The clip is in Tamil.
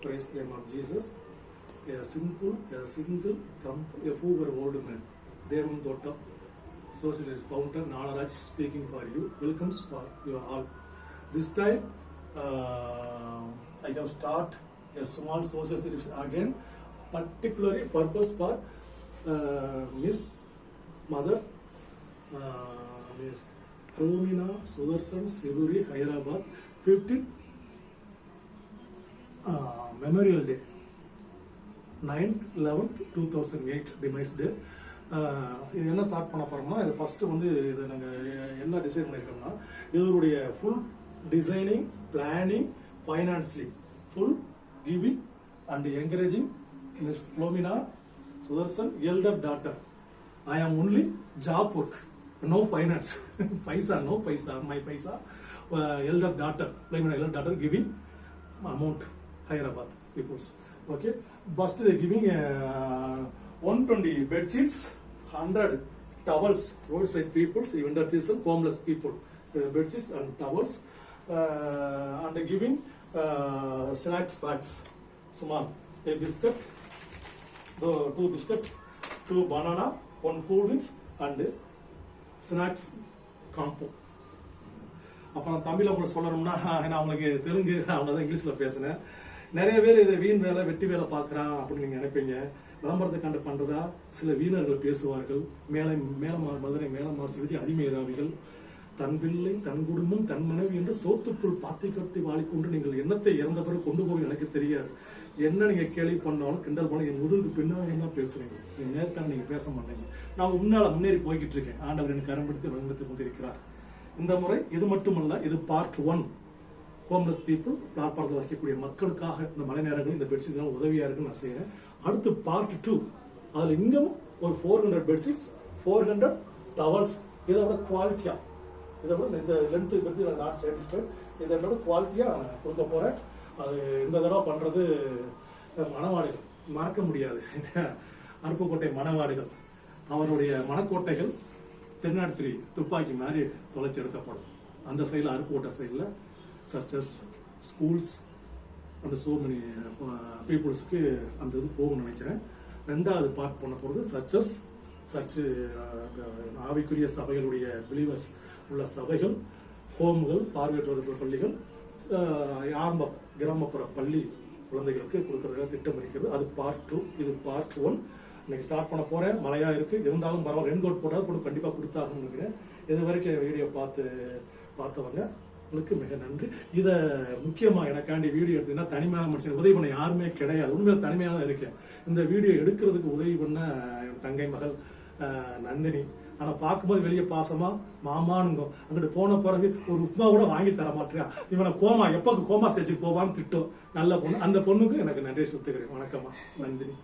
Praise the name of Jesus. A single, a poor old man. Devan Thotta, Socialist Founder, Nalaraj speaking for you. Welcomes for you all. This time, I have start a small social series again, particularly purpose for Miss Mother, Miss Romina Sudarshan Sivuri, Hyderabad, 15th Memorial Day, 9th 11th 2008 demise day. இது என்ன ஸ்டார்ட் பண்ண போகிறோம்னா, இது ஃபஸ்ட்டு வந்து இதை நாங்கள் என்ன டிசைன் பண்ணியிருக்கோம்னா, இதனுடைய full designing, planning, financially full giving and encouraging miss Romina Sudarshan, elder daughter. I am only job work, no finance. Paisa, no paisa, my paisa. Elder daughter, Romina elder daughter giving amount, Hyderabad peoples. Okay, first they giving 120 bed sheets, 100 towels, roadside peoples, even that is homeless people, bed sheets and towels, and giving snacks packs, small, a biscuit, 2 biscuit, 2 banana, 1 cool drinks and snacks combo. அப்புறம் தமிழில் உங்களுக்கு சொல்லணும்னா, நான் அவங்களுக்கு தெலுங்கு அவ்வளோதான் இங்கிலீஷில் பேசினேன். நிறைய பேர் இதை வீண் வேலை வெட்டி வேலை பார்க்குறான் அப்படின்னு நீங்கள் நினைப்பீங்க. விளம்பரத்தை கண்டு பண்ணுறதா சில வீணர்கள் பேசுவார்கள். மதுரை மேலமாசி அதிமேதாவிகள், தன் பிள்ளை தன் குடும்பம் தன் மனைவி என்று சோத்துக்குள் பாத்தி கட்டி வாழிக்கொண்டு நீங்கள் எண்ணத்தை இறந்த பிறகு கொண்டு போக எனக்கு தெரியாது. என்ன நீங்கள் கேள்வி பண்ணாலும் கிண்டல் பண்ண என் முதுகுக்கு பின்னாடி தான் பேசுறீங்க. என் நேரத்தான் நீங்கள் பேச மாட்டீங்க. நான் முன்னால் முன்னேறி போய்கிட்டு இருக்கேன். ஆண்டவர் எனக்கு கரம்பெடுத்து வழிநடத்தி கொண்டிருக்கிறார். இந்த முறை இது மட்டுமல்ல, இது பார்ட் 1. ஹோம்லெஸ் பீப்புள், பிளாட்பாரத்தில் வசிக்கக்கூடிய மக்களுக்காக இந்த மழை நேரங்கள் இந்த பெட்ஷீட்லாம் உதவியாக இருக்குன்னு நான் செய்கிறேன். அடுத்து பார்ட் 2, அதில் இங்கும் ஒரு 400 பெட்ஷீட்ஸ், 400 டவல்ஸ். இதை விட குவாலிட்டியாக, இதை விட இந்த லென்த்து பற்றி நான் நாட் சாட்டிஸ்ஃபைட். இதை விட குவாலிட்டியாக நான் கொடுக்க போகிறேன். அது இந்த தடவை பண்ணுறது மணவாடுகள் மறக்க முடியாது. அருப்புக்கோட்டை மணவாடுகள், அவருடைய மணக்கோட்டைகள் தென்னாடுத்திரி துப்பாக்கி மாதிரி தொலைச்சி எடுக்கப்படும். அந்த சைடில் அருப்புக்கோட்டை சைடில் churches, schools and so many பீப்புள்ஸுக்கு அந்த இது போகணும்னு நினைக்கிறேன். 2வது பார்ட் பண்ண போகிறது சர்ச்சு, ஆவிக்குரிய சபைகளுடைய பிலீவர்ஸ் உள்ள சபைகள், ஹோம்கள், பார்வையற்றோர்கள் பள்ளிகள், ஆரம்ப கிராமப்புற பள்ளி குழந்தைகளுக்கு கொடுக்கறதுக்காக திட்டம் இருக்கிறது. அது பார்ட் 2, இது பார்ட் 1. இன்னைக்கு ஸ்டார்ட் பண்ண போகிறேன். மழையாக இருக்குது, இருந்தாலும் பரவாயில்ல, ரெயின் கோட் போட்டால் கூட கண்டிப்பாக கொடுத்தாகணும்னு நினைக்கிறேன். இது வரைக்கும் வீடியோ பார்த்தவங்க உங்களுக்கு மிக நன்றி. இதை முக்கியமாக எனக்காண்டி வீடியோ எடுத்தீங்கன்னா, தனிமையாக மனுஷன் உதவி பண்ண யாருமே கிடையாது. உண்மையில தனிமையாக தான் இருக்கேன். இந்த வீடியோ எடுக்கிறதுக்கு உதவி பண்ண என் தங்கை மகள் நந்தினி. ஆனால் பார்க்கும்போது வெளியே பாசமா மாமானுங்க, அங்கிட்டு போன பிறகு ஒரு உப்மா கூட வாங்கி தர மாட்டேன். இவனை கோமா எப்போ கோமா ஸ்டேஜுக்கு போவான்னு திட்டம். நல்ல பொண்ணு. அந்த பொண்ணுக்கு எனக்கு நன்றி சொல்லுகிறேன். வணக்கம்மா நந்தினி.